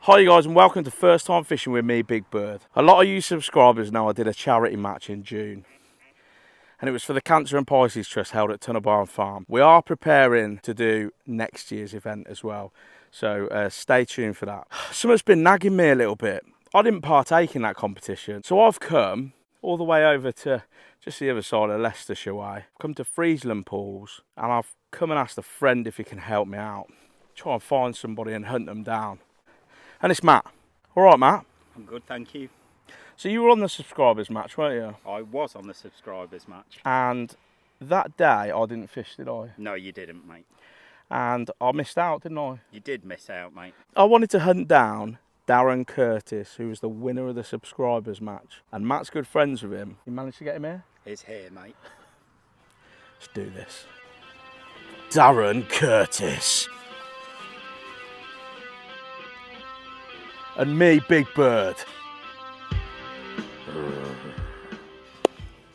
Hi you guys and welcome to First Time Fishing with me, Big Bird. A lot of you subscribers know I did a charity match in June and it was for the Cancer and Pisces Trust held at Tunnel Barn Farm. We are preparing to do next year's event as well, so stay tuned for that. Something's been nagging me a little bit. I didn't partake in that competition, so I've come all the way over to just the other side of Leicestershire way. I've come to Friesland Pools and I've come and asked a friend if he can help me out. Try and find somebody and hunt them down. And it's Matt. All right, Matt? I'm good, thank you. So you were on the subscribers match, weren't you? I was on the subscribers match. And that day I didn't fish, did I? No, you didn't, mate. And I missed out, didn't I? You did miss out, mate. I wanted to hunt down Darren Curtis, who was the winner of the subscribers match. And Matt's good friends with him. You managed to get him here? He's here, mate. Let's do this. Darren Curtis. And me, Big Bird.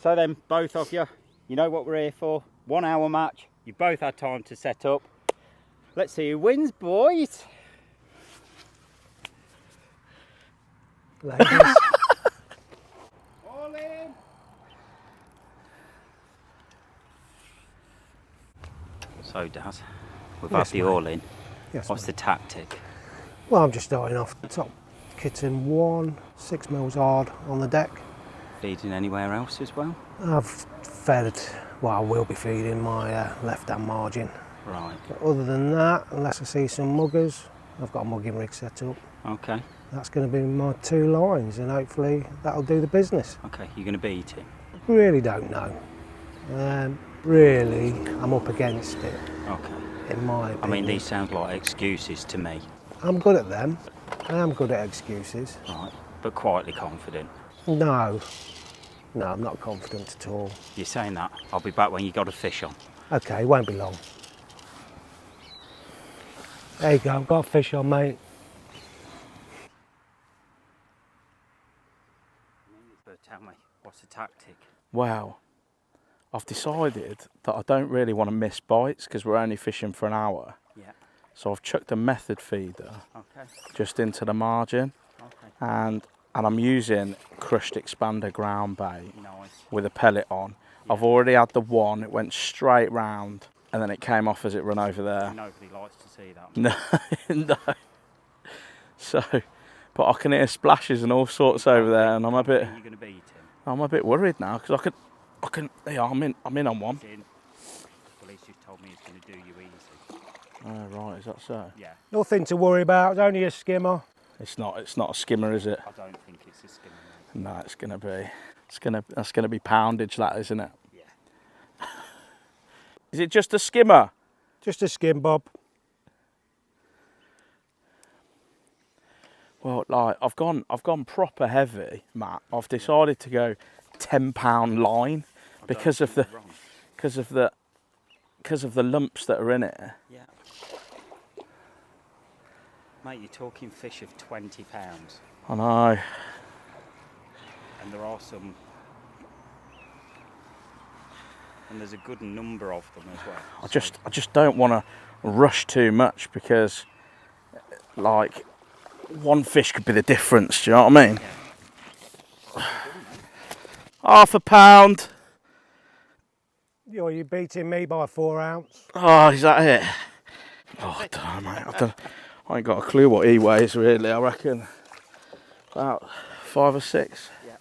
So then, both of you, you know what we're here for. 1 hour match. You both had time to set up. Let's see who wins, boys. Ladies. All in. So, Daz, we've had the all in. Yes, What's the tactic? Well, I'm just starting off the top. Kitten 1, 6 mils hard on the deck. Feeding anywhere else as well? I've fed, well, I will be feeding my left-hand margin. Right. But other than that, unless I see some muggers, I've got a mugging rig set up. Okay. That's going to be my 2 lines, and hopefully that'll do the business. Okay, you're going to beat it? Really don't know. Really, I'm up against it. Okay. In my opinion. I mean, these sound like excuses to me. I'm good at them. I am good at excuses. Right, but quietly confident. No, I'm not confident at all. You're saying that. I'll be back when you got a fish on. Okay, won't be long. There you go, got a fish on, mate. But tell me, what's the tactic? Well, I've decided that I don't really want to miss bites because we're only fishing for an hour. Yeah. So I've chucked a method feeder Okay. just into the margin. Okay. And I'm using crushed expander ground bait Nice. with a pellet on. Yeah. I've already had the one, it went straight round and then it came off as it ran over there. Nobody likes to see that. No, no. So, but I can hear splashes and all sorts over there and I'm a bit, You're going to beat him. I'm a bit worried now because I can, yeah, I'm in on one. Well, he's just told me he's going to do you easy. Oh, right, is that so? Yeah. Nothing to worry about, it's only a skimmer. It's not a skimmer, is it? I don't think it's a skimmer, mate. No, that's gonna be poundage, that, isn't it? Yeah. Is it just a skimmer? Just a skim, Bob. Well, like I've gone proper heavy, Matt. I've decided to go £10 line because of the lumps that are in it. Yeah. Mate, you're talking fish of £20. I know. And there are some, and there's a good number of them as well. I just don't want to rush too much because, like, one fish could be the difference. Do you know what I mean? Yeah. £0.5. You're beating me by 4 ounce. Oh, is that it? Oh, damn, mate. I ain't got a clue what he weighs, really. I reckon about 5 or 6. Yeah.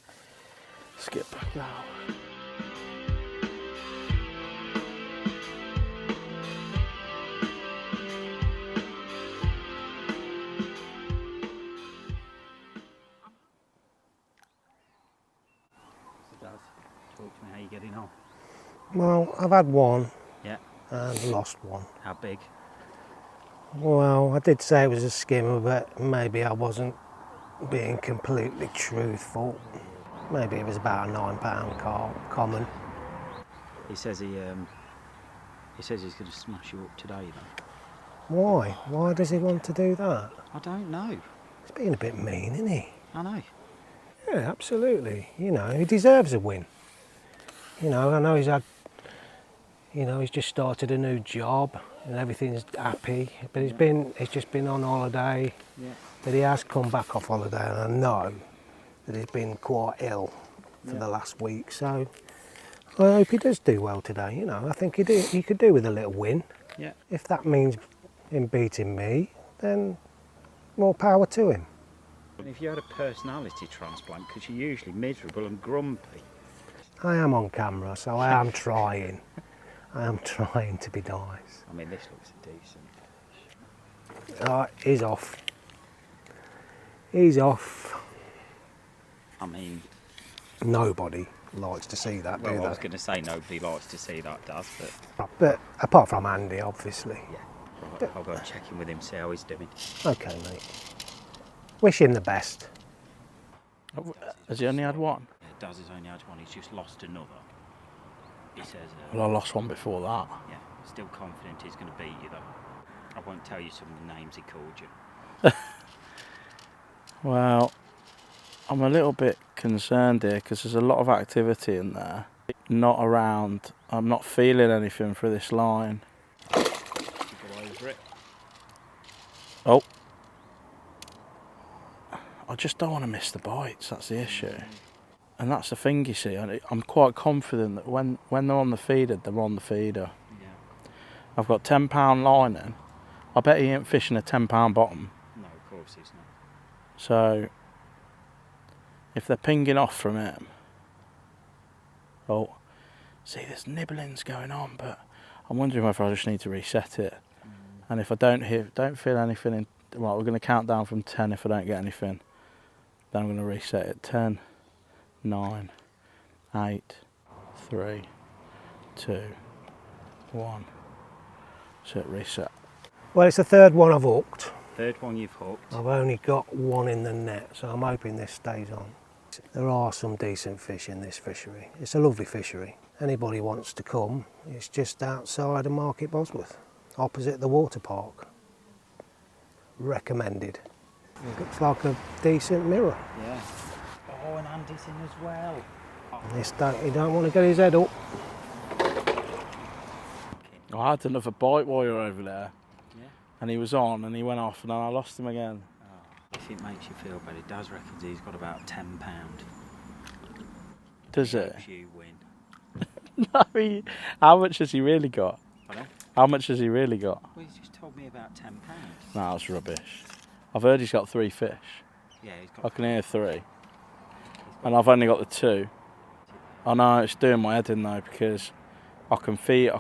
Let's get back out. Talk to me how you're getting on. Well, I've had one. Yeah. And lost one. How big? Well, I did say it was a skimmer, but maybe I wasn't being completely truthful. Maybe it was about a £9 common. He says he's going to smash you up today, though. Why? Why does he want to do that? I don't know. He's being a bit mean, isn't he? I know. Yeah, absolutely. You know, he deserves a win. You know, I know he's had, you know, he's just started a new job and everything's happy, but he's just been on holiday. Yeah. But he has come back off holiday, and I know that he's been quite ill for the last week. So I hope he does do well today. You know, I think he could do with a little win. Yeah. If that means him beating me, then more power to him. And if you had a personality transplant, because you're usually miserable and grumpy. I am on camera, so I am trying. I am trying to be nice. I mean, this looks decent. He's off. He's off. I mean, Nobody likes to see that, do well, I they? was going to say nobody likes to see that, does, but But apart from Andy, obviously. yeah. Right, I'll go and check in with him, see how he's doing. Okay, mate. Wish him the best. Has he only had one? Yeah, Daz has only had one. He's just lost another. He says, Well, I lost one before that. yeah, still confident he's going to beat you, though. I won't tell you some of the names he called you. Well, I'm a little bit concerned here because there's a lot of activity in there. Not around. I'm not feeling anything for this line. Go over it. Oh. I just don't want to miss the bites, that's the issue. And that's the thing, you see. I'm quite confident that when they're on the feeder, they're on the feeder. Yeah. I've got £10 line in. I bet he ain't fishing a £10 bottom. No, of course he's not. So, if they're pinging off from him, oh, see, there's nibblings going on, but I'm wondering whether I just need to reset it. And if I don't feel anything, well, we're going to count down from 10 if I don't get anything. Then I'm going to reset it. 10, 9, 8, 3, 2, 1. So it reset. Well, it's the third one I've hooked. Third one you've hooked. I've only got one in the net, so I'm hoping this stays on. There are some decent fish in this fishery. It's a lovely fishery. Anybody wants to come, it's just outside of Market Bosworth, opposite the water park. Recommended. It looks like a decent mirror. Yeah. Oh, and Andy's in as well. He don't want to get his head up. I had another bite while you were over there. Yeah. And he was on and he went off and then I lost him again. Oh, if it makes you feel better, Daz reckons he's got about £10. Does it? Hopes you win. No, how much has he really got? Pardon? How much has he really got? Well, he's just told me about £10. No, that's rubbish. I've heard he's got 3 fish. Yeah, he's got. I can hear 3. And I've only got the 2. I know it's doing my head in though because I can feel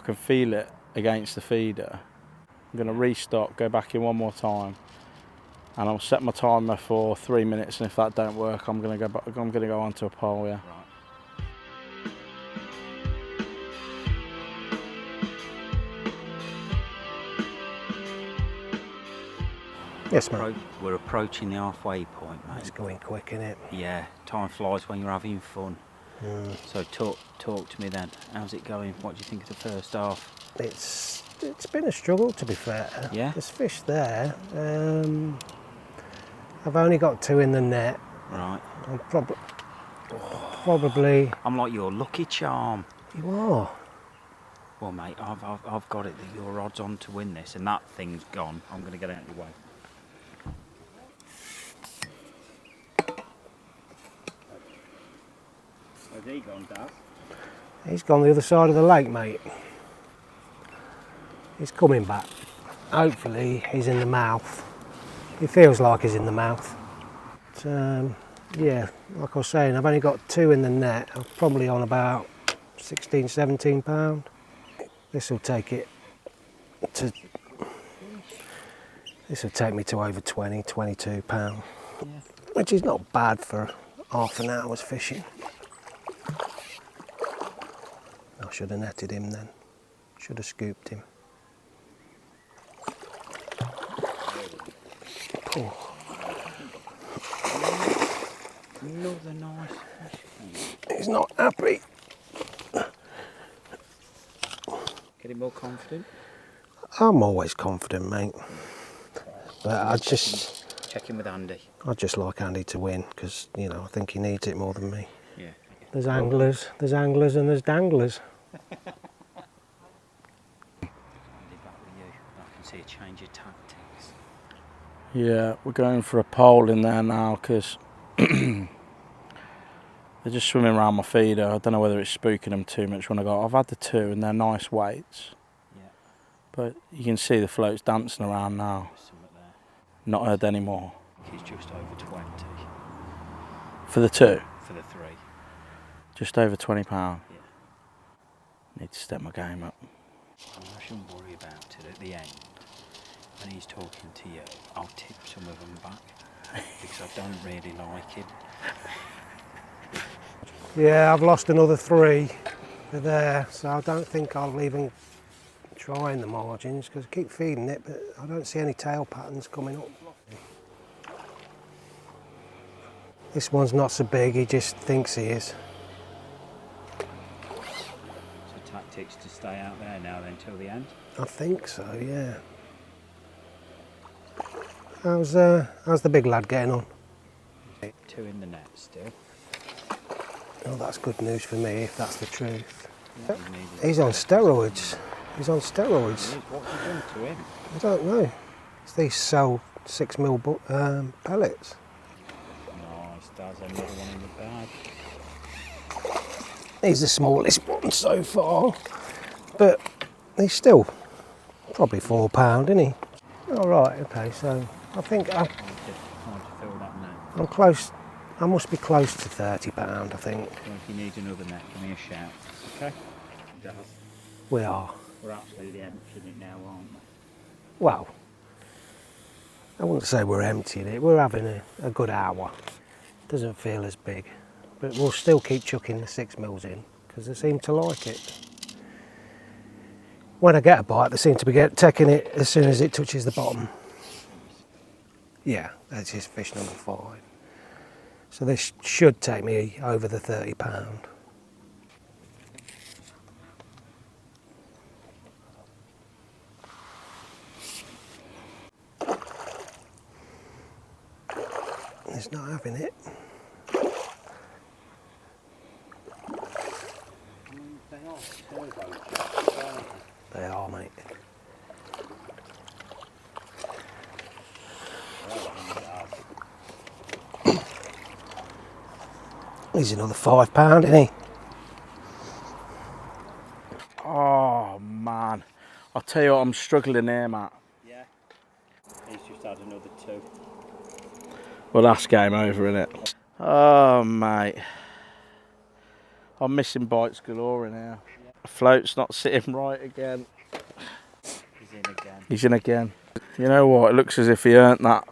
it against the feeder. I'm going to restock, go back in one more time, and I'll set my timer for 3 minutes. And if that don't work, I'm going to go back. I'm going to go onto a pole. Yeah. Right. Yes, mate. We're approaching the halfway point, It's mate. going quick, isn't it? Yeah, time flies when you're having fun. So talk to me then. How's it going? What do you think of the first half? It's been a struggle, to be fair. Yeah? There's fish there. I've only got 2 in the net. Right. I'm probably. I'm like your lucky charm. You are. Well, mate, I've got it that your odds on to win this, and that thing's gone. I'm going to get out of your way. Where's he gone, Dad? He's gone the other side of the lake, mate. He's coming back. Hopefully, he's in the mouth. It feels like he's in the mouth. But, yeah, like I was saying, I've only got 2 in the net. I'm probably on about 16, 17 pound. This will take it to. This will take me to over 20, 22 pound, which is not bad for half an hour's fishing. I should have netted him then. Should have scooped him. Oh. Another nice fish. He's not happy. Getting more confident? I'm always confident, mate. But I just Check in with Andy. like Andy to win because, you know, I think he needs it more than me. Yeah. There's anglers and there's danglers. Andy, back with you. I can see a change of tactics. Yeah, we're going for a pole in there now because they're just swimming around my feeder. I don't know whether it's spooking them too much when I go. I've had the two and they're nice weights. Yeah. But you can see the floats dancing around now. There's something there. Not heard anymore. He's just over 20 For the two, for the 3. just over £20. Yeah. Need to step my game up. I shouldn't worry about it at the end. When he's talking to you, I'll tip some of them back because I don't really like it. Yeah, I've lost another 3. They're there, so I don't think I'll even try in the margins because I keep feeding it, but I don't see any tail patterns coming up. This one's not so big, he just thinks he is. So tactics to stay out there now then till the end? I think so, yeah. How's the big lad getting on? 2 in the net still. Oh, that's good news for me if that's the truth. Yeah, he needed He's on steroids. He's on steroids. What's he done to him? I don't know. It's these sell 6mm pellets. Nice, there's another one in the bag. He's the smallest one so far, but he's still probably £4, isn't he? All right, okay, so I think Time to fill that net. I'm close. I must be close to £30, I think. So if you need another net, give me a shout. Okay? We are. We're absolutely emptying it now, aren't we? Well, I wouldn't say we're emptying it. We're having a good hour. Doesn't feel as big, but we'll still keep chucking the 6mm in because they seem to like it. When I get a bite, they seem to be taking it as soon as it touches the bottom. Yeah, that's his fish number 5. So this should take me over the £30. He's not having it. They are, mate. He's another £5, isn't he? Oh man, I'll tell you what, I'm struggling here, Matt. Yeah. He's just had another 2. Well, that's game over, innit? Oh mate, I'm missing bites galore in here. The float's not sitting right again. He's in again. He's in again. You know what? It looks as if he earned that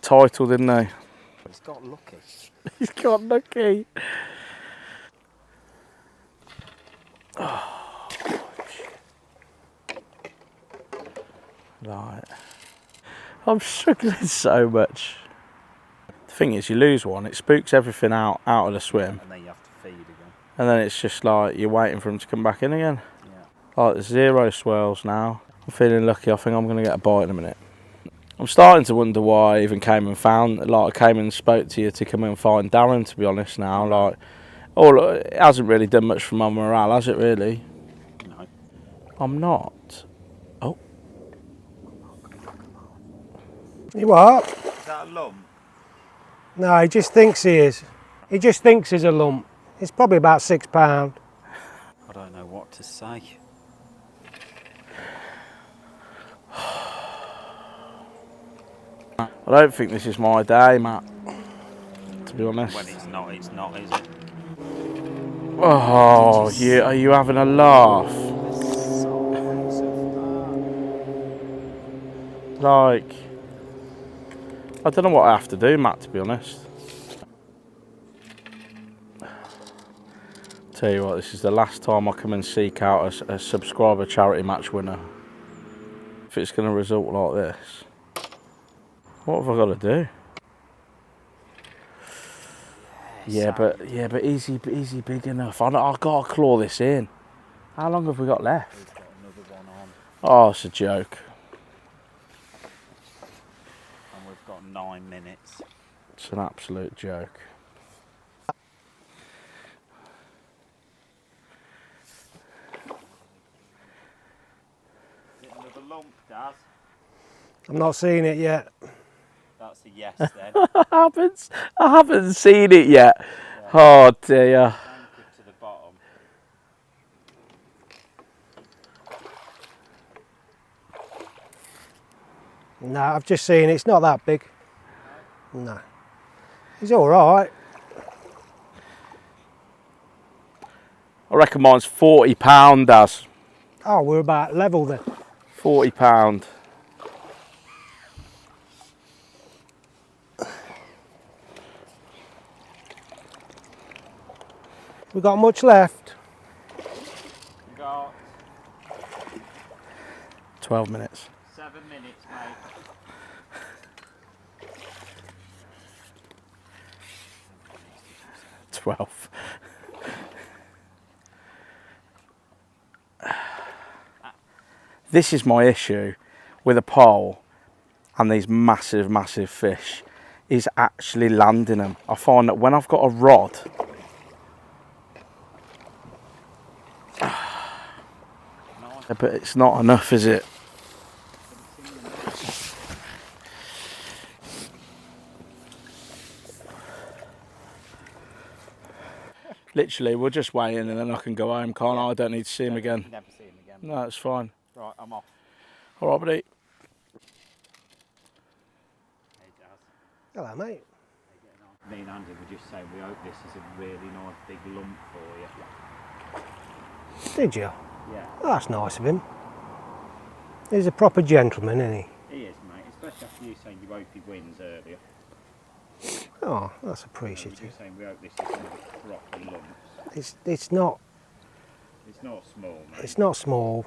title, didn't he? He's got lucky. He's got lucky. Oh. Right. I'm struggling so much. The thing is, you lose one, it spooks everything out of the swim, And then you have to feed again. and then it's just like you're waiting for him to come back in again. Yeah. Like, there's 0 swirls now. I'm feeling lucky. I think I'm going to get a bite in a minute. I'm starting to wonder why I even came and I came and spoke to you to come and find Darren, to be honest now. Like, it hasn't really done much for my morale, has it really? No. I'm not. Oh. You what? Is that a lump? No, he just thinks he is. He just thinks he's a lump. It's probably about £6. I don't know what to say. I don't think this is my day, Matt, to be honest. When it's not, is it? Oh, are you having a laugh? Like, I don't know what I have to do, Matt, to be honest. Tell you what, this is the last time I come and seek out a subscriber charity match winner. If it's going to result like this, what have I got to do? Yeah, so but is he big enough? I've got to claw this in. How long have we got left? we've got another one on, Oh, it's a joke. and we've got 9 minutes. It's an absolute joke. Is it another lump, Daz? I'm not seeing it yet. That's a yes then. I haven't seen it yet. Yeah. Oh dear. Anchored to the bottom. No, I've just seen it. It's not that big. No. He's all right. I reckon mine's £40, Daz. Oh, we're about level then. £40. We got much left. We've got 12 minutes. 7 minutes, mate. 12. This is my issue with a pole and these massive, massive fish, is actually landing them. I find that when I've got a rod, but it's not enough, is it? Literally, we'll just weigh in and then I can go home, can't I? I don't need to see him again. Never see him again. No, it's fine. Right, I'm off. All right, buddy. Hey, Daz. Hello, mate. Me and Andy were just saying we hope this is a really nice big lump for you. Did you? Yeah, Oh, that's nice of him. He's a proper gentleman, isn't he? he is, mate. Especially after you saying you hope he wins earlier. Oh, that's We're appreciative. just saying we hope this is one of the proper lumps. It's not It's not small, mate. it's not small.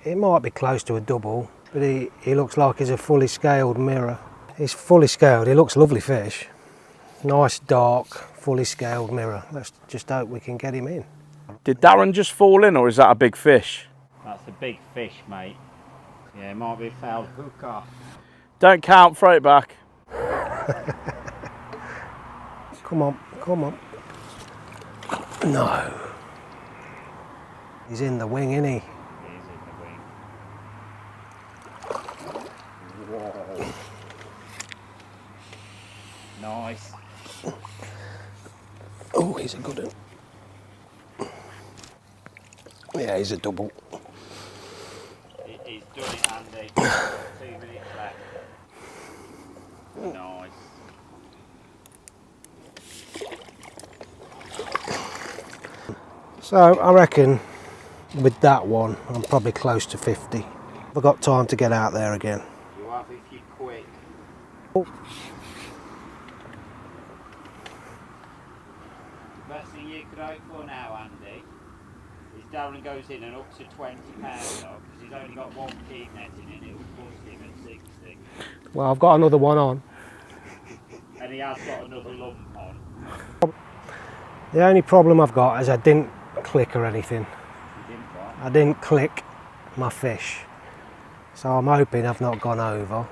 It might be close to a double, but he looks like he's a fully scaled mirror. He's fully scaled. He looks lovely fish. Nice dark, fully scaled mirror. Let's just hope we can get him in. Did Darren just fall in, or is that a big fish? That's a big fish, mate. Yeah, it might be a foul hook off. Don't count, throw it back. Come on, come on. No. He's in the wing, isn't he? He's in the wing. Whoa. Nice. Oh, he's a good one. Yeah, he's a double. He's done it, Andy. 2 minutes left. Nice. So I reckon with that one, I'm probably close to 50. I've got time to get out there again. You have if you're quick. Oh. The best thing you could hope for now, Andy, is Darren goes in and up to £20 because he's only got one keep net in it. It'll bust him at 60. Well, I've got another one on. And he has got another lump on. The only problem I've got is I didn't click or anything. He didn't what? I didn't click my fish. So I'm hoping I've not gone over.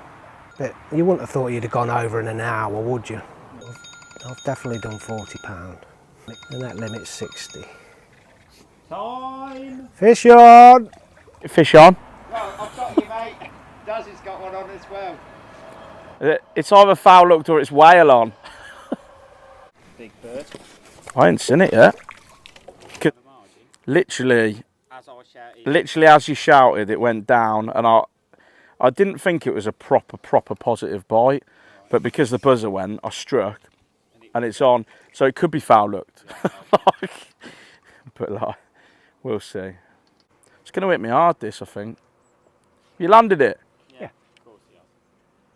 But you wouldn't have thought you'd have gone over in an hour, would you? I've definitely done £40. The net limit's 60. Time! Fish on! Fish on. Well, I've got you, mate. Daz has got one on as well. It's either foul hooked or it's whale on. Big bird. I ain't seen it yet. The margin. Literally, As I shouted. literally as you shouted, it went down, and I didn't think it was a proper positive bite, but because the buzzer went, I struck, and it's on. So it could be foul hooked. But like, we'll see. It's going to hit me hard, this, I think. You landed it. Yeah, of course he has.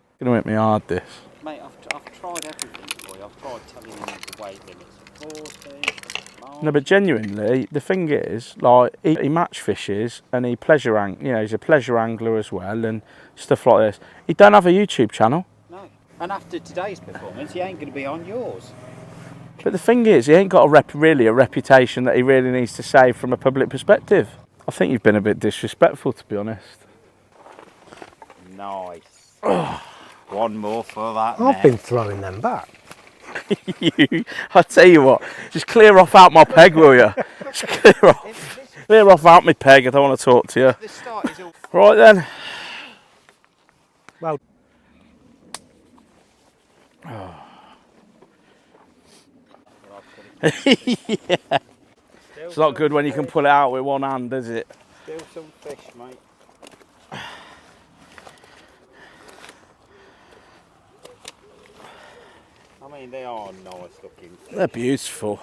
It's going to hit me hard, this. Mate, I've tried everything for you. I've tried telling you the weight limits of 40. No, but genuinely, the thing is, like, he match fishes and he he's a pleasure angler as well and stuff like this. He don't have a YouTube channel. No. And after today's performance, he ain't going to be on yours. But the thing is, he ain't got really a reputation that he really needs to save from a public perspective. I think you've been a bit disrespectful, to be honest. Nice. One more for that. I've been throwing them back. I tell you what, just clear off out my peg, will you? Just clear off out my peg. I don't want to talk to you. The start is all. Right then. Well, Yeah. It's not good when you can pull it out with one hand, is it? Still some fish, mate. I mean, they are nice looking fish. They're beautiful.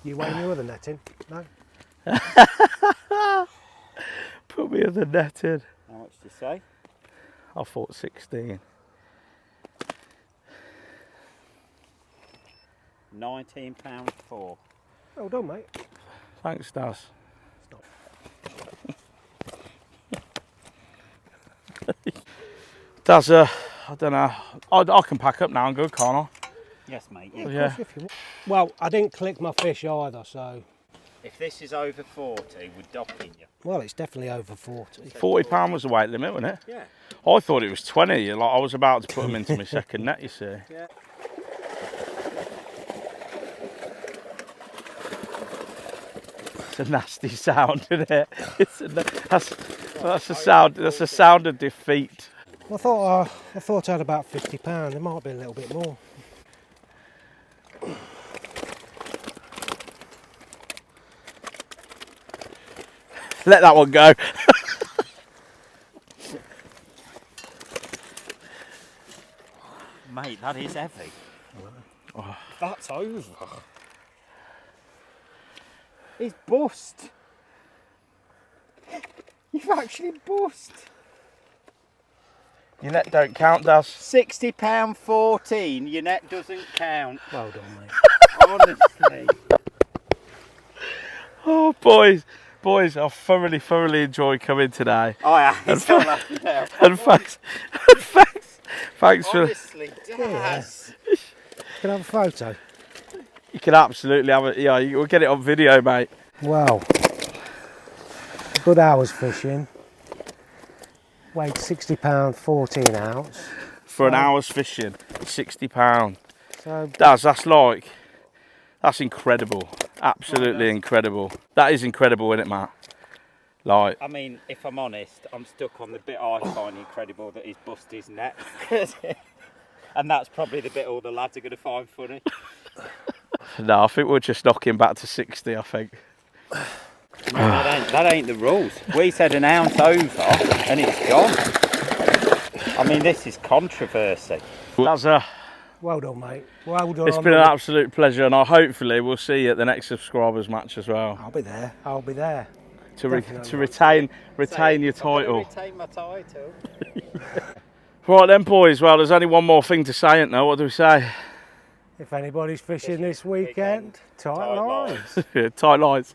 you weigh your other net in? No? Put me in the net in. How much do you say? I thought 16. £19.4. Well done, mate. Thanks, Daz. Daz, I don't know. I can pack up now and go, can't I? Yes, mate. Of Yeah. course, if you want. Well, I didn't click my fish either, so... If this is over 40, we're docking you. Well, it's definitely over 40. £40 was the weight limit, wasn't it? Yeah. I thought it was 20. Like I was about to put them into my second net, you see. Yeah. It's a nasty sound, isn't it? That's a sound. That's a sound of defeat. I thought I had about £50. There might be a little bit more. Let that one go. Mate, that is heavy. Oh. That's over. He's bust. You've actually bust. Your net don't count, Daz. £60.14. Your net doesn't count. Well done, mate. Honestly. Oh, boys, I thoroughly enjoyed coming today. Oh yeah, it's all laughing now. And thanks for. Honestly, Daz. Can I have a photo? You can absolutely have it. Yeah, we'll get it on video, mate. Well, a good hour's fishing. Weighed £60, 14 ounce. For an hour's fishing, £60. So That's incredible. Absolutely incredible. That is incredible, isn't it, Matt? Like, I mean, if I'm honest, I'm stuck on the bit I find incredible that he's bust his net. And that's probably the bit all the lads are going to find funny. no, I think we'll just knock him back to 60, I think. That ain't the rules. We said an ounce over and it's gone. I mean, this is controversy. well done, mate. Well done. It's been an absolute pleasure, and hopefully we'll see you at the next subscribers match as well. I'll be there. I'll be there. To retain your title. Retain my title. Right then, boys. Well, there's only one more thing to say, ain't there? What do we say? If anybody's fishing this weekend, tight lines. Tight lines.